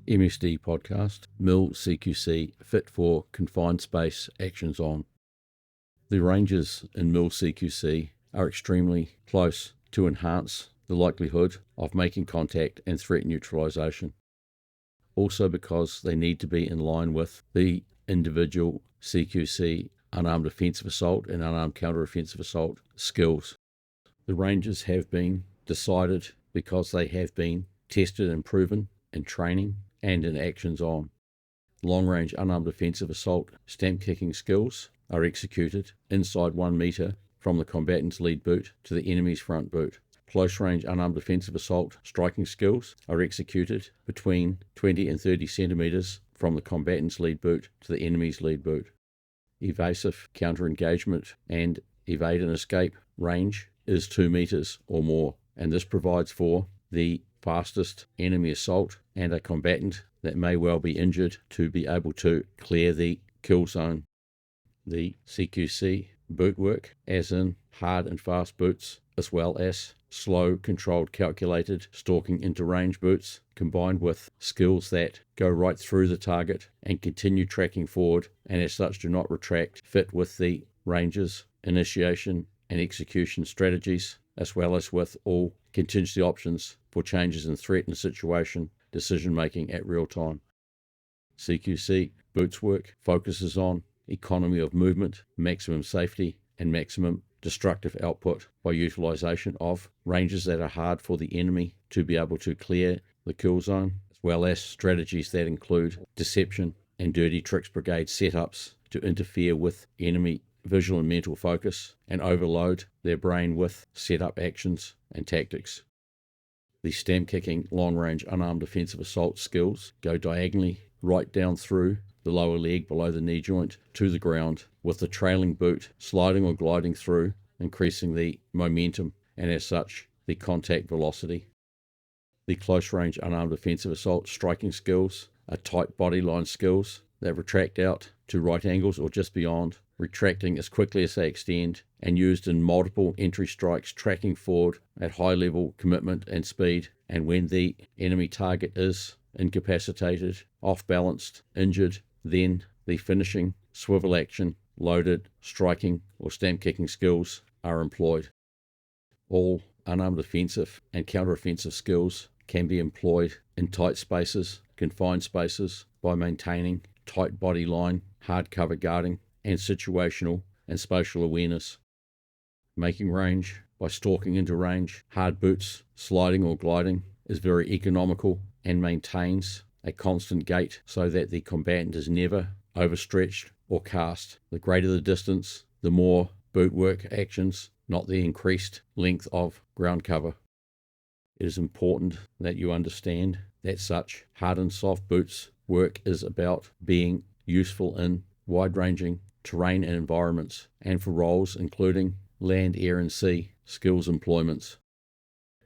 MSD podcast, MIL CQC Fit for Confined Space Actions On. The ranges in MIL CQC are extremely close to enhance the likelihood of making contact and threat neutralisation. Also because they need to be in line with the individual CQC unarmed offensive assault and unarmed counter-offensive assault skills. The ranges have been decided because they have been tested and proven in training and in actions on. Long-range unarmed offensive assault stamp kicking skills are executed inside 1 metre from the combatant's lead boot to the enemy's front boot. Close-range unarmed offensive assault striking skills are executed between 20 and 30 centimetres from the combatant's lead boot to the enemy's lead boot. Evasive counter-engagement and evade and escape range is 2 metres or more, and this provides for the fastest enemy assault and a combatant that may well be injured to be able to clear the kill zone. The CQC boot work, as in hard and fast boots, as well as slow, controlled, calculated, stalking into range boots, combined with skills that go right through the target and continue tracking forward, and as such do not retract, fit with the ranges, initiation and execution strategies, as well as with all contingency options for changes in threat and situation decision-making at real time. CQC boots work focuses on economy of movement, maximum safety, and maximum destructive output by utilisation of ranges that are hard for the enemy to be able to clear the kill zone, as well as strategies that include deception and dirty tricks brigade setups to interfere with enemy visual and mental focus and overload their brain with setup actions and tactics. The stamp kicking long-range unarmed offensive assault skills go diagonally right down through the lower leg below the knee joint to the ground, with the trailing boot sliding or gliding through, increasing the momentum and as such the contact velocity. The close-range unarmed offensive assault striking skills are tight body line skills that retract out to right angles or just beyond, retracting as quickly as they extend, and used in multiple entry strikes, tracking forward at high level commitment and speed, and when the enemy target is incapacitated, off-balanced, injured, then the finishing, swivel action, loaded, striking or stamp kicking skills are employed. All unarmed offensive and counter-offensive skills can be employed in tight spaces, confined spaces, by maintaining tight body line, hard cover guarding, and situational and spatial awareness. Making range by stalking into range, hard boots, sliding or gliding is very economical and maintains a constant gait so that the combatant is never overstretched or cast. The greater the distance, the more boot work actions, not the increased length of ground cover. It is important that you understand that such hard and soft boots work is about being useful in wide-ranging terrain and environments, and for roles including land, air and sea skills employments.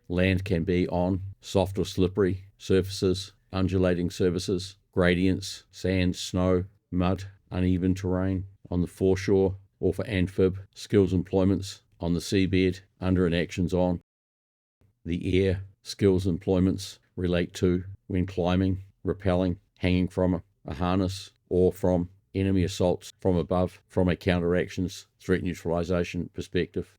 Land can be on soft or slippery surfaces, undulating surfaces, gradients, sand, snow, mud, uneven terrain on the foreshore, or for amphib skills employments on the seabed under and actions on. The air skills employments relate to when climbing, rappelling, hanging from a harness, or from enemy assaults from above from a counter-actions threat neutralisation perspective.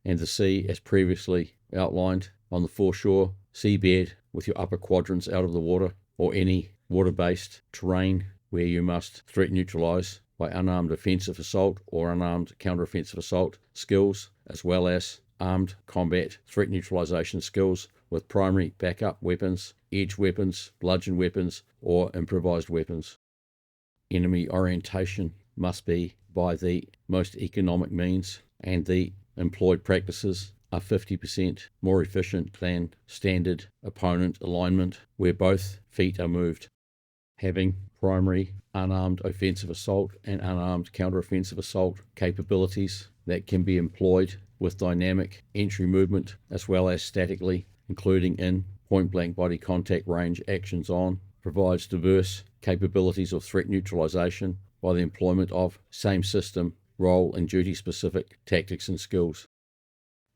And the sea, as previously outlined, on the foreshore, seabed with your upper quadrants out of the water, or any water-based terrain where you must threat neutralise by unarmed offensive assault or unarmed counter-offensive assault skills, as well as armed combat threat neutralisation skills with primary backup weapons, edge weapons, bludgeon weapons, or improvised weapons. Enemy orientation must be by the most economic means, and the employed practices are 50% more efficient than standard opponent alignment where both feet are moved. Having primary unarmed offensive assault and unarmed counter-offensive assault capabilities that can be employed with dynamic entry movement as well as statically, including in point-blank body contact range actions on, provides diverse capabilities of threat neutralisation by the employment of same system, role and duty-specific tactics and skills.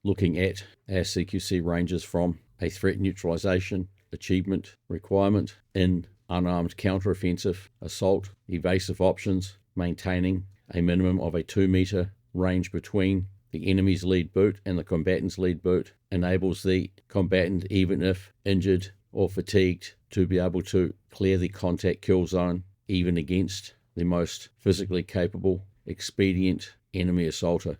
Looking at our CQC ranges from a threat neutralisation achievement requirement in unarmed counteroffensive assault evasive options, maintaining a minimum of a 2-meter range between the enemy's lead boot and the combatant's lead boot, enables the combatant, even if injured or fatigued, to be able to clear the contact kill zone, even against the most physically capable, expedient enemy assaulter.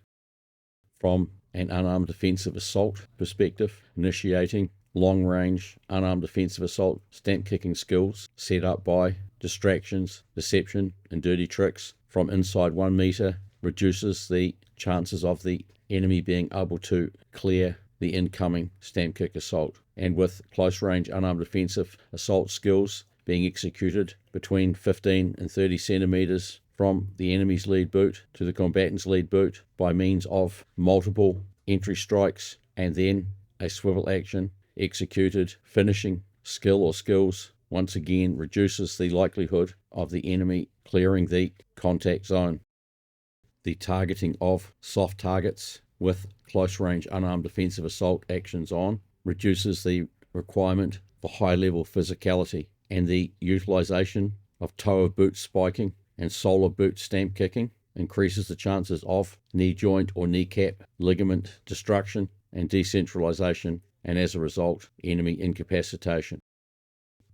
From an unarmed offensive assault perspective, initiating long-range unarmed offensive assault stamp kicking skills set up by distractions, deception, and dirty tricks from inside 1 meter reduces the chances of the enemy being able to clear the incoming stamp kick assault. And with close-range unarmed offensive assault skills being executed between 15 and 30 centimeters from the enemy's lead boot to the combatant's lead boot by means of multiple entry strikes and then a swivel action executed finishing skill or skills, once again reduces the likelihood of the enemy clearing the contact zone. The targeting of soft targets with close-range unarmed offensive assault actions on reduces the requirement for high-level physicality, and the utilization of toe of boot spiking and sole of boot stamp kicking increases the chances of knee joint or kneecap ligament destruction and decentralization, and as a result, enemy incapacitation.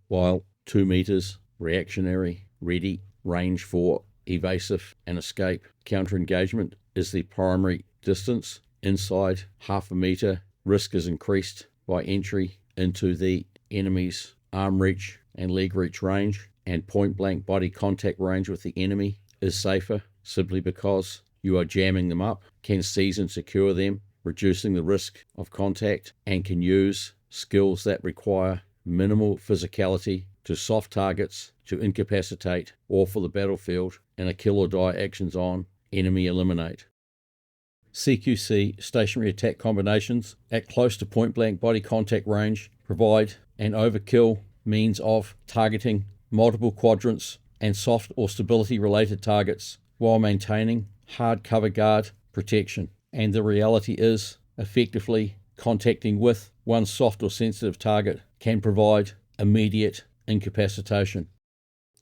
While 2 meters reactionary, ready, range for evasive and escape counter-engagement is the primary distance. Inside half a meter, risk is increased by entry into the enemy's arm reach and leg reach range, and point-blank body contact range with the enemy is safer simply because you are jamming them up, can seize and secure them, reducing the risk of contact, and can use skills that require minimal physicality to soft targets to incapacitate or for the battlefield in a kill or die actions on, enemy eliminate. CQC stationary attack combinations at close to point-blank body contact range provide an overkill means of targeting multiple quadrants and soft or stability-related targets while maintaining hard cover guard protection. And the reality is, effectively contacting with one soft or sensitive target can provide immediate incapacitation.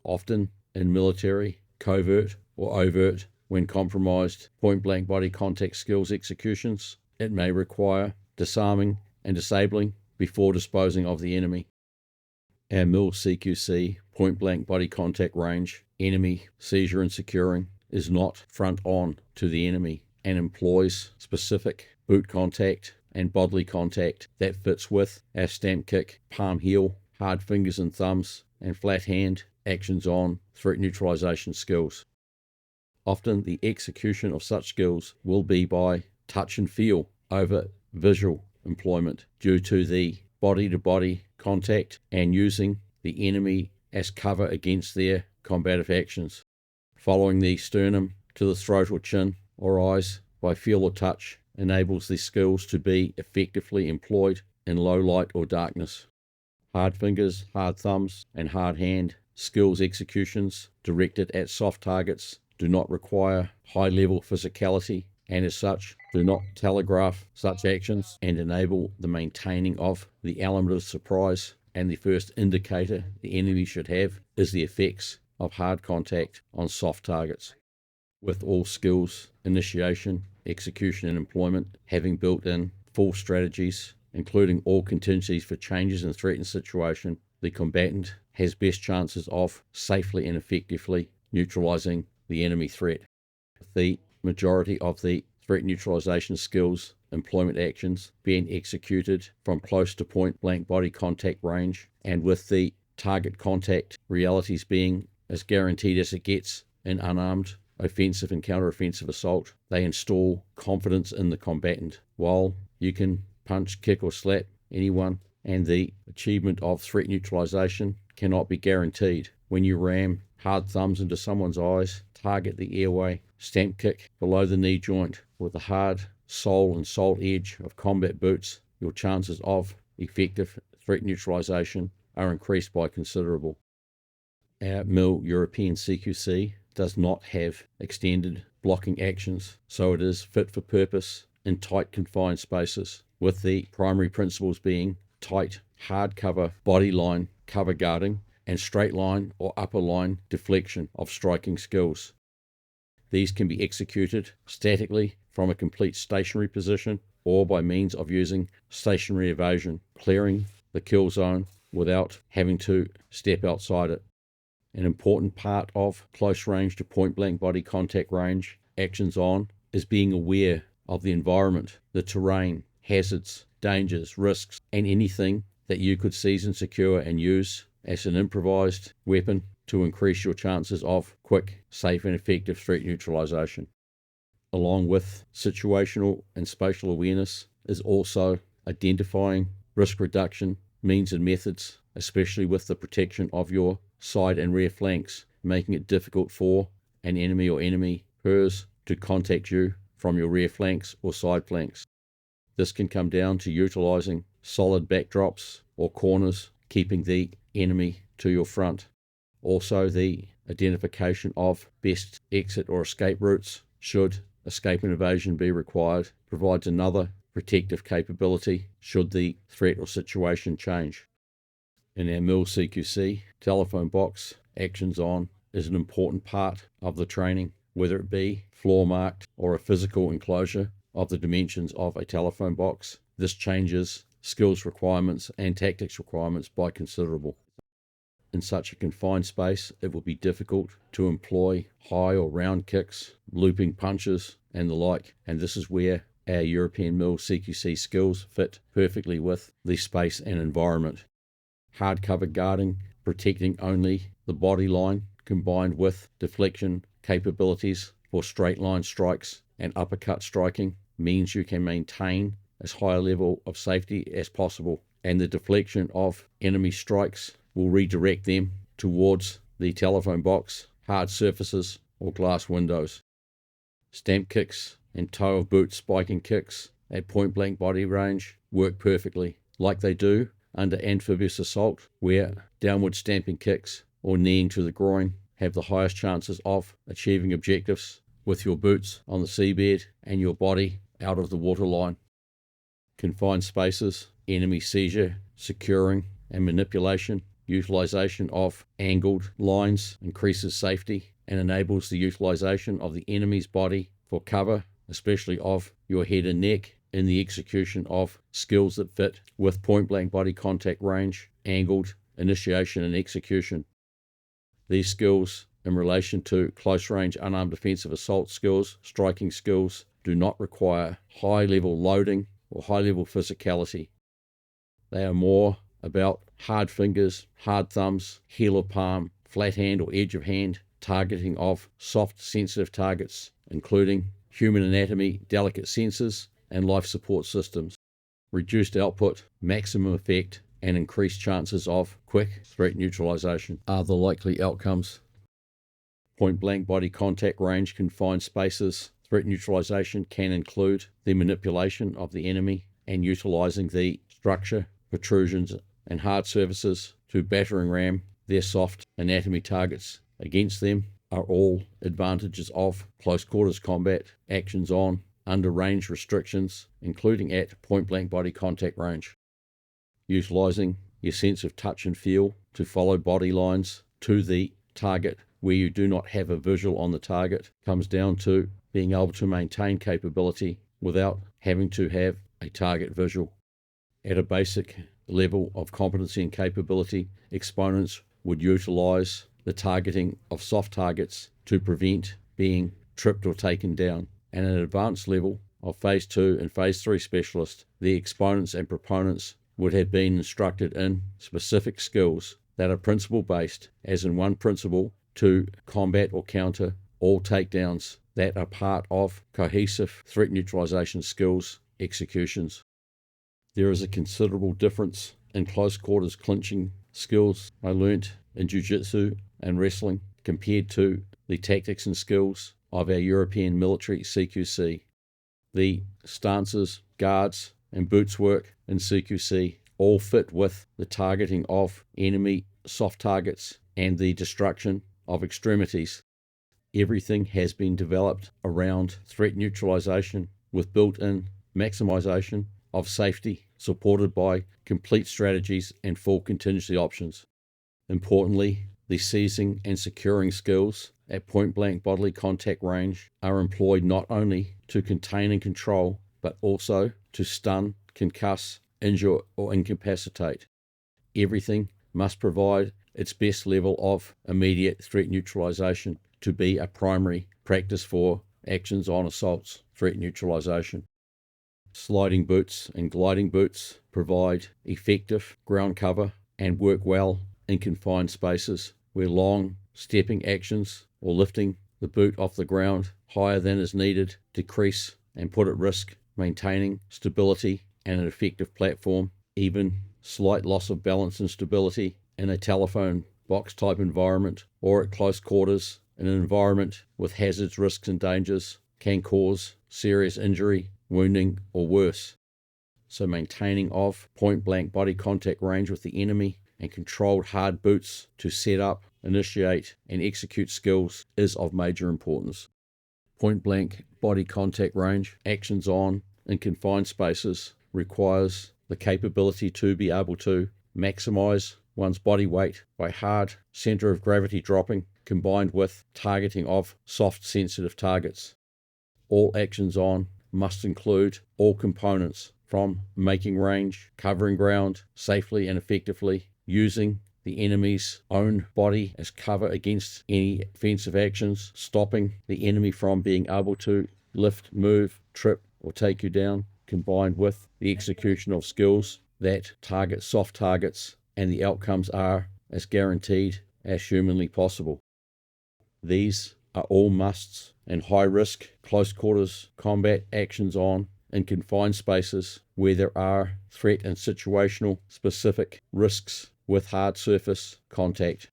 Often in military, covert or overt, when compromised point-blank body contact skills executions, it may require disarming and disabling before disposing of the enemy. Our MIL CQC point-blank body contact range enemy seizure and securing is not front-on to the enemy and employs specific boot contact and bodily contact that fits with our stamp kick, palm heel, hard fingers and thumbs, and flat hand actions on threat neutralization skills. Often the execution of such skills will be by touch and feel over visual employment due to the body-to-body contact and using the enemy as cover against their combative actions. Following the sternum to the throat or chin or eyes by feel or touch enables these skills to be effectively employed in low light or darkness. Hard fingers, hard thumbs, and hard hand skills executions directed at soft targets do not require high-level physicality and as such do not telegraph such actions and enable the maintaining of the element of surprise, and the first indicator the enemy should have is the effects of hard contact on soft targets. With all skills, initiation, execution and employment having built in full strategies, including all contingencies for changes in threat and situation, the combatant has best chances of safely and effectively neutralizing the enemy threat. The majority of the threat neutralization skills employment actions being executed from close to point-blank body contact range, and with the target contact realities being as guaranteed as it gets in unarmed offensive and counter-offensive assault, they install confidence in the combatant. While you can punch, kick or slap anyone, and the achievement of threat neutralization cannot be guaranteed, when you ram hard thumbs into someone's eyes, target the airway, stamp kick below the knee joint with the hard sole and sole edge of combat boots, your chances of effective threat neutralization are increased by considerable. Our MIL European CQC does not have extended blocking actions, so it is fit for purpose in tight confined spaces, with the primary principles being tight hard cover body line cover guarding, and straight line or upper line deflection of striking skills. These can be executed statically from a complete stationary position or by means of using stationary evasion, clearing the kill zone without having to step outside it. An important part of close range to point blank body contact range actions on is being aware of the environment, the terrain, hazards, dangers, risks, and anything that you could seize and secure and use as an improvised weapon to increase your chances of quick, safe, and effective threat neutralization. Along with situational and spatial awareness is also identifying risk reduction means and methods, especially with the protection of your side and rear flanks, making it difficult for an enemy or enemy pairs to contact you from your rear flanks or side flanks. This can come down to utilizing solid backdrops or corners, keeping the enemy to your front. Also, the identification of best exit or escape routes, should escape and evasion be required, provides another protective capability should the threat or situation change. In our MIL CQC, telephone box actions on is an important part of the training, whether it be floor marked or a physical enclosure of the dimensions of a telephone box. This changes skills requirements and tactics requirements by considerable. In such a confined space, it will be difficult to employ high or round kicks, looping punches, and the like, and this is where our European MIL CQC skills fit perfectly with the space and environment. Hard cover guarding, protecting only the body line, combined with deflection capabilities for straight line strikes and uppercut striking, means you can maintain as high a level of safety as possible, and the deflection of enemy strikes will redirect them towards the telephone box, hard surfaces, or glass windows. Stamp kicks and toe of boot spiking kicks at point blank body range work perfectly, like they do under amphibious assault, where downward stamping kicks or kneeing to the groin have the highest chances of achieving objectives with your boots on the seabed and your body out of the waterline. Confined spaces, enemy seizure, securing, and manipulation. Utilization of angled lines increases safety and enables the utilization of the enemy's body for cover, especially of your head and neck, in the execution of skills that fit with point-blank body contact range, angled, initiation, and execution. These skills, in relation to close-range unarmed defensive assault skills, striking skills, do not require high-level loading or high-level physicality. They are more about hard fingers, hard thumbs, heel of palm, flat hand or edge of hand, targeting of soft, sensitive targets, including human anatomy, delicate sensors, and life support systems. Reduced output, maximum effect, and increased chances of quick threat neutralization are the likely outcomes. Point-blank body contact range confined spaces. Threat neutralization can include the manipulation of the enemy and utilizing the structure, protrusions, and hard surfaces to battering ram their soft anatomy targets. Against them are all advantages of close quarters combat, actions on, under range restrictions, including at point-blank body contact range. Utilizing your sense of touch and feel to follow body lines to the target where you do not have a visual on the target comes down to being able to maintain capability without having to have a target visual. At a basic level of competency and capability, exponents would utilize the targeting of soft targets to prevent being tripped or taken down. And at an advanced level of Phase 2 and Phase 3 specialists, the exponents and proponents would have been instructed in specific skills that are principle-based, as in one principle to combat or counter all takedowns that are part of cohesive threat neutralization skills executions. There is a considerable difference in close quarters clinching skills I learnt in jiu-jitsu and wrestling compared to the tactics and skills of our European military CQC. The stances, guards, and boots work in CQC all fit with the targeting of enemy soft targets and the destruction of extremities. Everything has been developed around threat neutralization with built-in maximization of safety, supported by complete strategies and full contingency options. Importantly, the seizing and securing skills at point-blank bodily contact range are employed not only to contain and control, but also to stun, concuss, injure, or incapacitate. Everything must provide its best level of immediate threat neutralization to be a primary practice for actions on assaults threat neutralization. Sliding boots and gliding boots provide effective ground cover and work well in confined spaces where long stepping actions or lifting the boot off the ground higher than is needed decrease and put at risk maintaining stability and an effective platform. Even slight loss of balance and stability in a telephone box type environment or at close quarters in an environment with hazards, risks and dangers can cause serious injury, wounding or worse. So maintaining of point blank body contact range with the enemy and controlled hard boots to set up, initiate and execute skills is of major importance. Point blank body contact range actions on in confined spaces requires the capability to be able to maximize one's body weight by hard center of gravity dropping combined with targeting of soft sensitive targets. All actions on must include all components from making range, covering ground safely and effectively, using the enemy's own body as cover against any offensive actions, stopping the enemy from being able to lift, move, trip or take you down, combined with the execution of skills that target soft targets and the outcomes are as guaranteed as humanly possible. These are all musts and high-risk, close-quarters combat actions on in confined spaces where there are threat and situational specific risks with hard surface contact.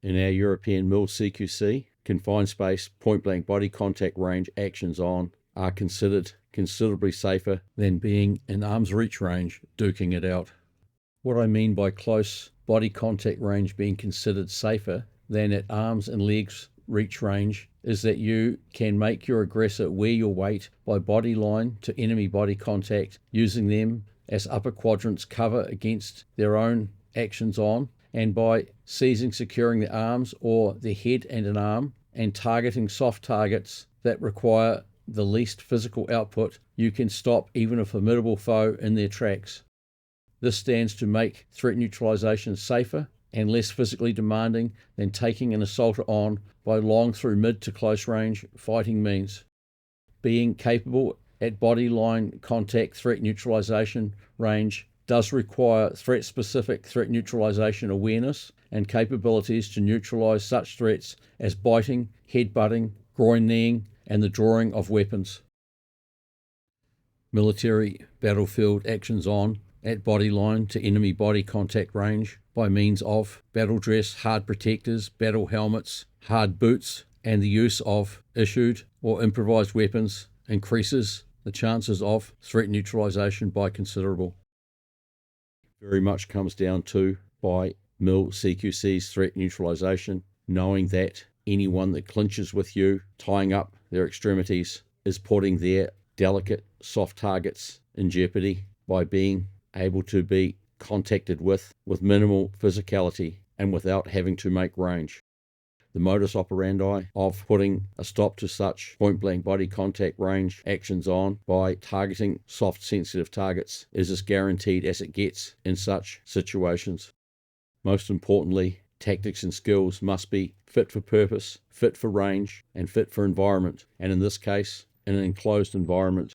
In our European MIL CQC, confined space point-blank body contact range actions on are considered considerably safer than being in arm's reach range duking it out. What I mean by close body contact range being considered safer than at arms and legs reach range is that you can make your aggressor wear your weight by body line to enemy body contact, using them as upper quadrants cover against their own actions on, and by seizing, securing the arms or the head and an arm and targeting soft targets that require the least physical output, you can stop even a formidable foe in their tracks. This stands to make threat neutralization safer and less physically demanding than taking an assaulter on by long through mid to close range fighting means. Being capable at body line contact threat neutralization range does require threat-specific threat neutralization awareness and capabilities to neutralize such threats as biting, head-butting, groin kneeing, and the drawing of weapons. Military battlefield actions on at body line to enemy body contact range by means of battle dress, hard protectors, battle helmets, hard boots, and the use of issued or improvised weapons increases the chances of threat neutralization by considerable. Very much comes down to, by MIL CQC's threat neutralization, knowing that anyone that clinches with you, tying up their extremities, is putting their delicate, soft targets in jeopardy by being able to be contacted with minimal physicality and without having to make range. The modus operandi of putting a stop to such point-blank body contact range actions on by targeting soft sensitive targets is as guaranteed as it gets in such situations. Most importantly, tactics and skills must be fit for purpose, fit for range, and fit for environment, and in this case, in an enclosed environment.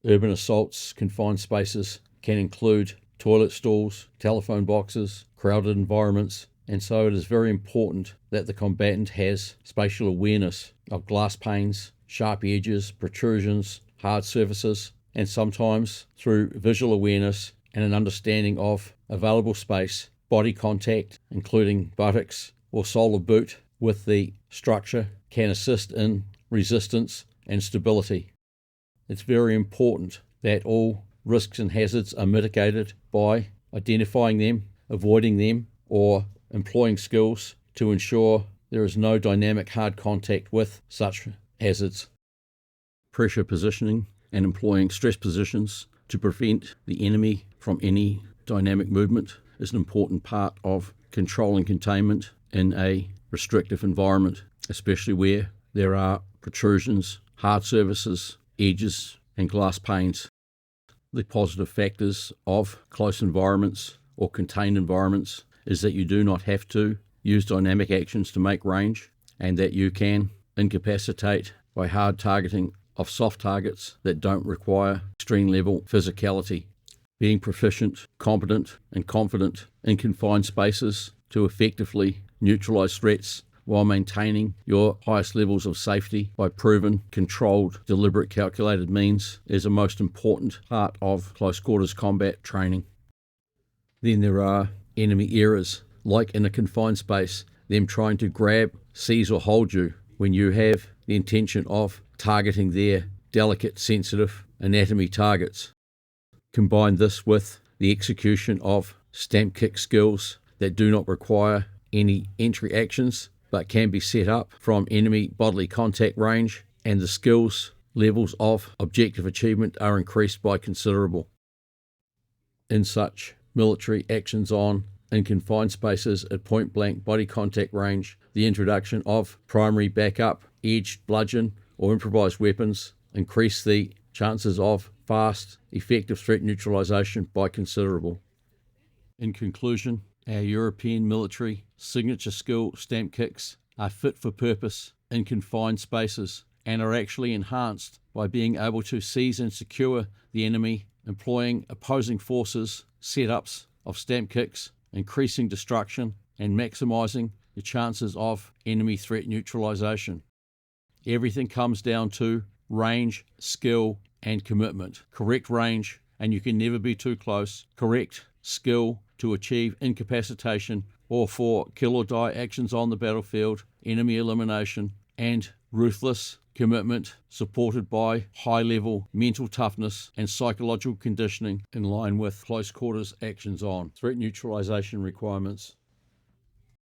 Urban assaults, confined spaces can include toilet stalls, telephone boxes, crowded environments, and so it is very important that the combatant has spatial awareness of glass panes, sharp edges, protrusions, hard surfaces, and sometimes through visual awareness and an understanding of available space, body contact, including buttocks or sole of boot with the structure, can assist in resistance and stability. It's very important that all risks and hazards are mitigated by identifying them, avoiding them, or employing skills to ensure there is no dynamic hard contact with such hazards. Pressure positioning and employing stress positions to prevent the enemy from any dynamic movement is an important part of controlling containment in a restrictive environment, especially where there are protrusions, hard surfaces, edges, and glass panes. The positive factors of close environments or contained environments is that you do not have to use dynamic actions to make range, and that you can incapacitate by hard targeting of soft targets that don't require extreme level physicality. Being proficient, competent, and confident in confined spaces to effectively neutralize threats while maintaining your highest levels of safety by proven, controlled, deliberate, calculated means is a most important part of close quarters combat training. Then there are enemy errors, like in a confined space, them trying to grab, seize, or hold you when you have the intention of targeting their delicate, sensitive anatomy targets. Combine this with the execution of stamp kick skills that do not require any entry actions but can be set up from enemy bodily contact range, and the skills levels of objective achievement are increased by considerable. In such military actions on in confined spaces at point-blank body contact range, the introduction of primary backup, edged, bludgeon, or improvised weapons increase the chances of fast, effective threat neutralization by considerable. In conclusion, our European military signature skill stamp kicks are fit for purpose in confined spaces and are actually enhanced by being able to seize and secure the enemy, employing opposing forces, setups of stamp kicks, increasing destruction and maximizing the chances of enemy threat neutralization. Everything comes down to range, skill, and commitment. Correct range, and you can never be too close. Correct skill to achieve incapacitation or for kill or die actions on the battlefield, enemy elimination, and ruthless commitment supported by high-level mental toughness and psychological conditioning in line with close quarters actions on threat neutralization requirements.